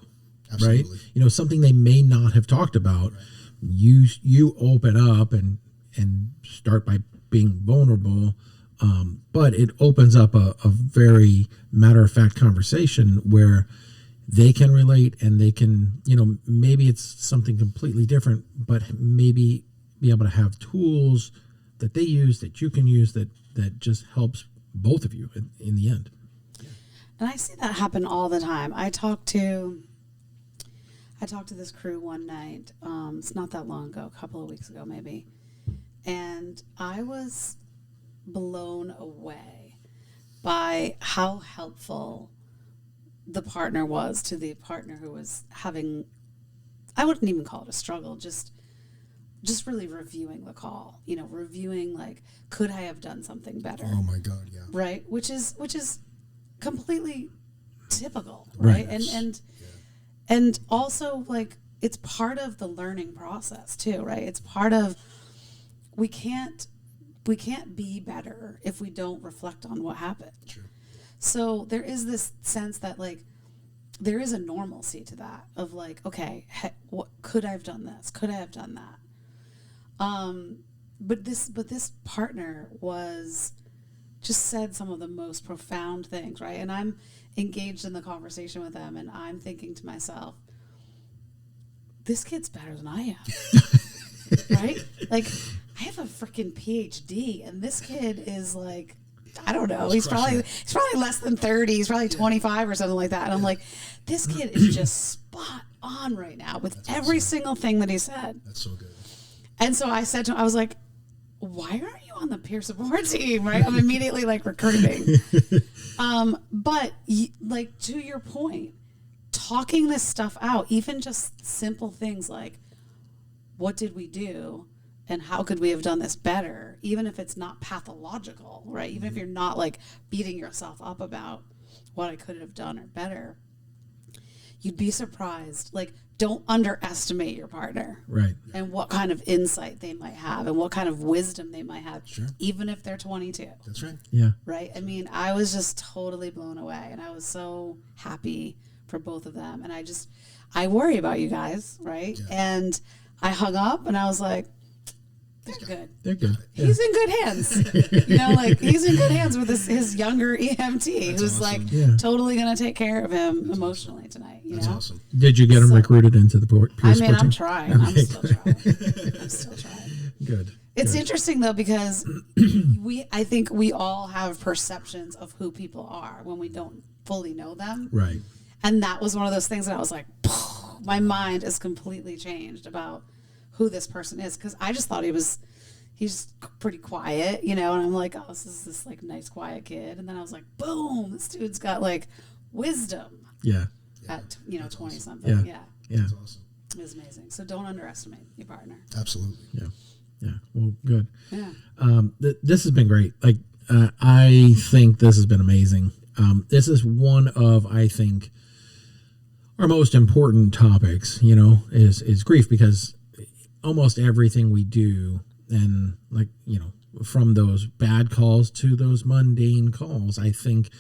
Absolutely. Right? Something they may not have talked about. Right. You open up and start by being vulnerable, but it opens up a very matter-of-fact conversation where they can relate, and they can, maybe it's something completely different, but maybe be able to have tools that they use, that you can use, that just helps both of you in the end. And I see that happen all the time. I talked to this crew one night. It's not that long ago, a couple of weeks ago maybe. And I was blown away by how helpful the partner was to the partner who was having, I wouldn't even call it a struggle, just really reviewing the call, reviewing, like, could I have done something better? Oh my God, yeah. Right? Which is completely typical, right? And also, like, it's part of the learning process too, right? It's part of, we can't be better if we don't reflect on what happened. True. So there is this sense that, like, there is a normalcy to that of, like, okay, what could I have done this? Could I have done that? But this partner just said some of the most profound things, right? And I'm engaged in the conversation with them, and I'm thinking to myself, this kid's better than I am, right? Like, I have a freaking PhD, and this kid is, like, I don't know. He's probably less than 30. He's probably 25 or something like that. And I'm like, this kid is just spot on right now with every single thing that he said. That's so good. And so I said to him, I was like, why aren't you on the peer support team? Right? I'm immediately, like, recruiting. But like, to your point, talking this stuff out, even just simple things like, what did we do? And how could we have done this better? Even if it's not pathological, right? Even if you're not, like, beating yourself up about what I could have done or better, you'd be surprised. Like, don't underestimate your partner. Right. And what kind of insight they might have and what kind of wisdom they might have, sure, even if they're 22. That's right. Yeah. Right? I mean, I was just totally blown away, and I was so happy for both of them. And I worry about you guys, right? Yeah. And I hung up, and I was like, they're good. They're good. He's in good hands. Like, he's in good hands with his younger EMT, That's who's awesome. like totally going to take care of him emotionally tonight. That's awesome. Did you get him recruited into the peer I mean, support I'm team? trying. Okay. I'm still trying. Good. It's interesting, though, because I think we all have perceptions of who people are when we don't fully know them. Right. And that was one of those things that I was like, my mind is completely changed about who this person is, because I just thought he's pretty quiet, and I'm like, oh, this like nice quiet kid, and then I was like, boom, this dude's got, like, wisdom. Yeah. At 20 something. Yeah. That's awesome. It was amazing. So don't underestimate your partner. Absolutely. Yeah. Well, good. Yeah. This has been great. Like, I think this has been amazing. This is one of, I think, our most important topics, is grief, because almost everything we do, and, like, from those bad calls to those mundane calls, I think,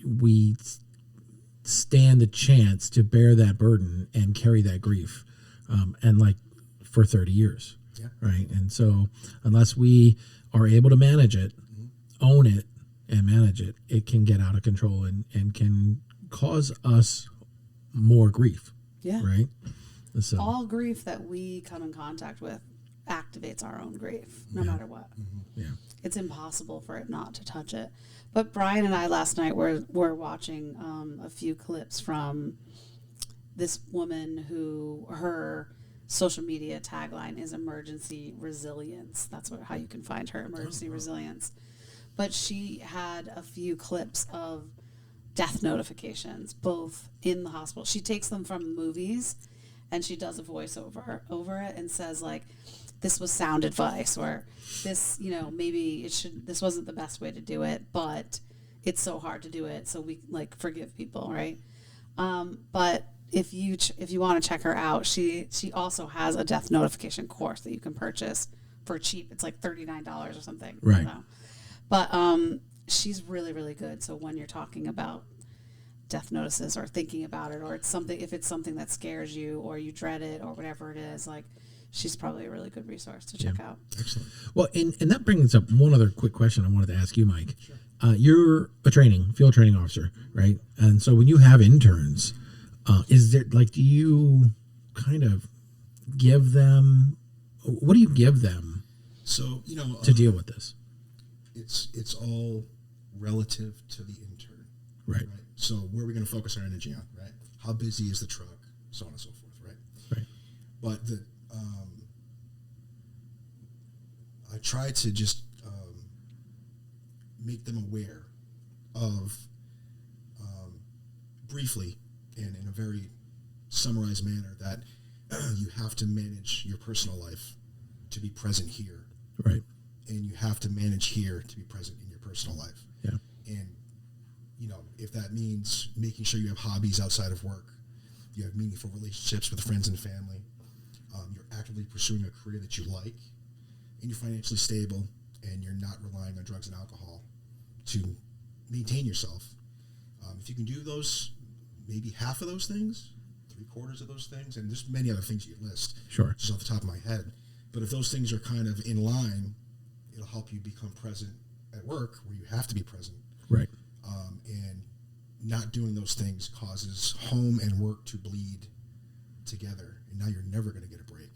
we stand the chance to bear that burden and carry that grief, and, like, for 30 years. Yeah. Right. And so unless we are able to manage it, own it, and manage it, it can get out of control and can cause us more grief. Yeah. Right. So all grief that we come in contact with activates our own grief, no matter what. Yeah. It's impossible for it not to touch it. But Brian and I last night were watching a few clips from this woman who, her social media tagline is emergency resilience. That's how you can find her, emergency resilience. But she had a few clips of death notifications, both in the hospital. She takes them from movies, and she does a voiceover over it and says like, this was sound advice, or this, maybe this wasn't the best way to do it, but it's so hard to do it, so we like forgive people, right? But if you want to check her out, she also has a death notification course that you can purchase for cheap. It's like $39 or something. Right. I don't know. But she's really, really good. So when you're talking about death notices or thinking about it, or if it's something that scares you or you dread it or whatever it is, like, she's probably a really good resource to check out. Excellent. Well, and that brings up one other quick question I wanted to ask you, Mike. Sure. You're a field training officer, right? And so when you have interns, is there do you kind of give them, what do you give them? So to deal with this, it's all relative to the intern, right? So where are we going to focus our energy on, right? How busy is the truck, so on and so forth, right? Right. But I try to just make them aware of, briefly and in a very summarized manner, that you have to manage your personal life to be present here. Right. And you have to manage here to be present in your personal life. Yeah. And, if that means making sure you have hobbies outside of work, you have meaningful relationships with friends and family, you're actively pursuing a career that you like, and you're financially stable, and you're not relying on drugs and alcohol to maintain yourself. If you can do those, maybe half of those things, 3/4 of those things, and there's many other things you can list, sure, just off the top of my head. But if those things are kind of in line, it'll help you become present at work where you have to be present. Right. And not doing those things causes home and work to bleed together, and now you're never going to get a break.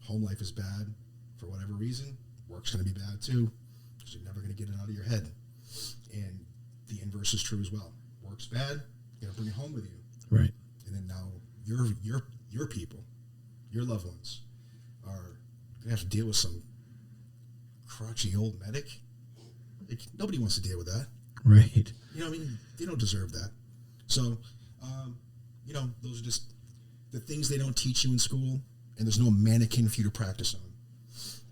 Home life is bad for whatever reason. Work's going to be bad too, because you're never going to get it out of your head. And the inverse is true as well. Work's bad, you got to bring it home with you. Right. And then now your people, your loved ones, are going to have to deal with some crotchety old medic. Like, nobody wants to deal with that. Right. They don't deserve that. So, those are just the things they don't teach you in school, and there's no mannequin for you to practice on.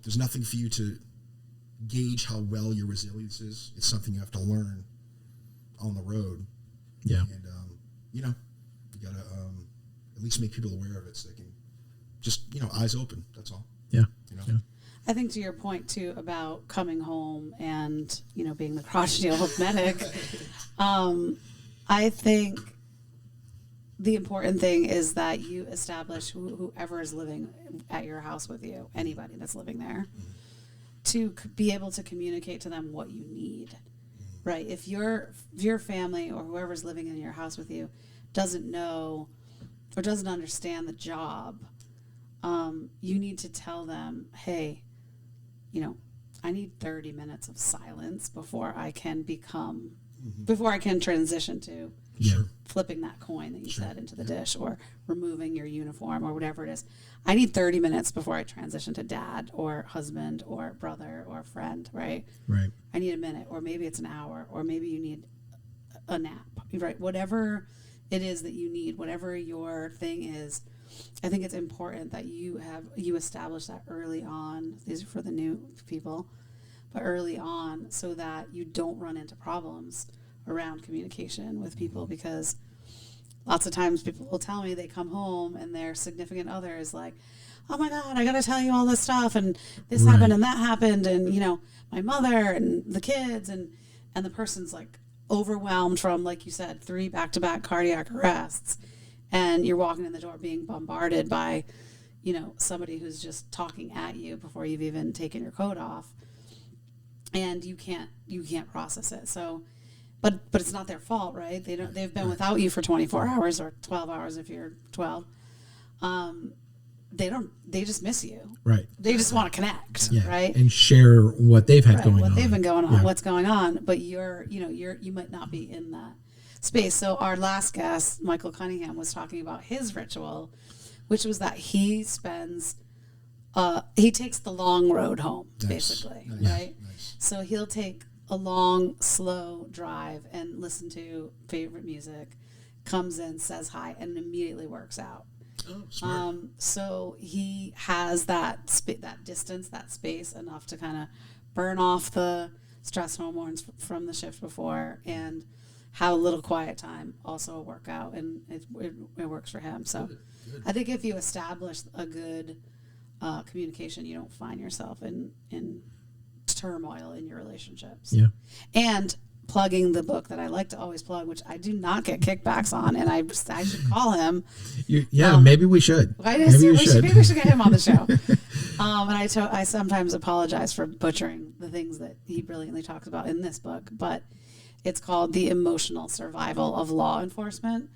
There's nothing for you to gauge how well your resilience is. It's something you have to learn on the road. Yeah. And, you got to at least make people aware of it so they can just, eyes open. That's all. Yeah. Yeah. I think to your point too about coming home and being the crotchety old medic, I think the important thing is that you establish whoever is living at your house with you, anybody that's living there, to be able to communicate to them what you need, right? If your family or whoever's living in your house with you doesn't know or doesn't understand the job, you need to tell them, hey, I need 30 minutes of silence before I can transition to flipping that coin that you said into the dish, or removing your uniform or whatever it is. I need 30 minutes before I transition to dad or husband or brother or friend, right? Right. I need a minute, or maybe it's an hour, or maybe you need a nap, right? Whatever it is that you need, whatever your thing is, I think it's important that you establish that early on. These are for the new people, but early on, so that you don't run into problems around communication with people, because lots of times people will tell me they come home and their significant other is like, oh my God, I got to tell you all this stuff, and this happened and that happened, and my mother and the kids, and the person's like overwhelmed from, like you said, 3 back-to-back cardiac arrests. And you're walking in the door being bombarded by, somebody who's just talking at you before you've even taken your coat off, and you can't process it. So, but it's not their fault, right? They've been without you for 24 hours or 12 hours if you're 12. They just miss you. Right. They just want to connect, right? And share what they've had going on. What they've been going on, what's going on, but you might not be in that space. So our last guest, Michael Cunningham, was talking about his ritual, which was that he spends, he takes the long road home, basically, right? Nice. So he'll take a long, slow drive and listen to favorite music, comes in, says hi, and immediately works out. Oh, smart. So he has that that distance, that space enough to kind of burn off the stress hormones from the shift before and have a little quiet time. Also a workout, and it works for him. So I think if you establish a good communication, you don't find yourself in turmoil in your relationships. Yeah. And plugging the book that I like to always plug, which I do not get kickbacks on, and I should call him. Maybe we should. Maybe we should get him on the show. And I sometimes apologize for butchering the things that he brilliantly talks about in this book, but it's called The Emotional Survival of Law Enforcement.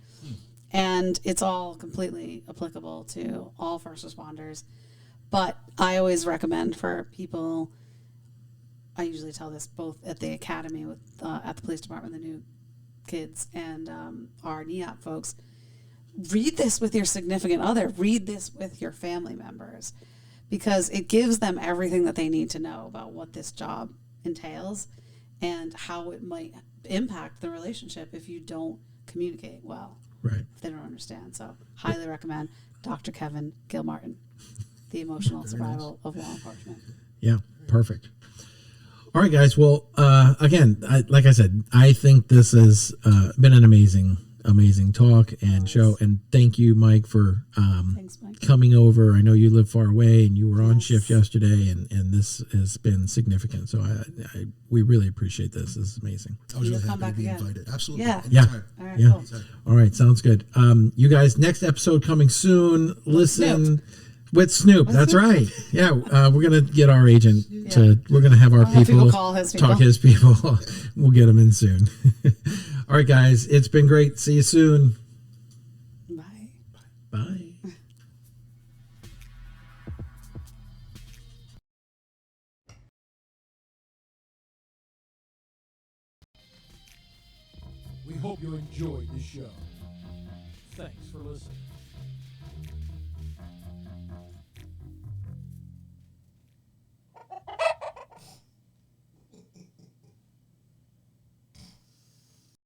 And it's all completely applicable to all first responders. But I always recommend for people, I usually tell this both at the academy with at the police department, the new kids, and our NEOP folks, read this with your significant other, read this with your family members, because it gives them everything that they need to know about what this job entails and how it might impact the relationship if you don't communicate well. Right. If they don't understand. So highly recommend Dr. Kevin Gilmartin, The Emotional Survival of Law Enforcement. Yeah, perfect. All right, guys. Well, again, like I said, I think this has been an amazing talk and show. And thank you, Mike, for Thanks, Mike. coming over. I know you live far away and you were on shift yesterday, and this has been significant. So we really appreciate this. This is amazing. I was You'll really come happy to back be again. invited. Absolutely. Yeah. Yeah. Anytime. All right, Yeah. cool. All right, sounds good. You guys, next episode coming soon. Listen. Snoop. With Snoop, that's Snoop. right. Yeah, we're gonna get our agent to. We're gonna have our I'll have people people call his people. talk his people. We'll get them in soon. All right, guys, it's been great. See you soon. Bye. Bye. We hope you enjoyed the show. Thanks for listening.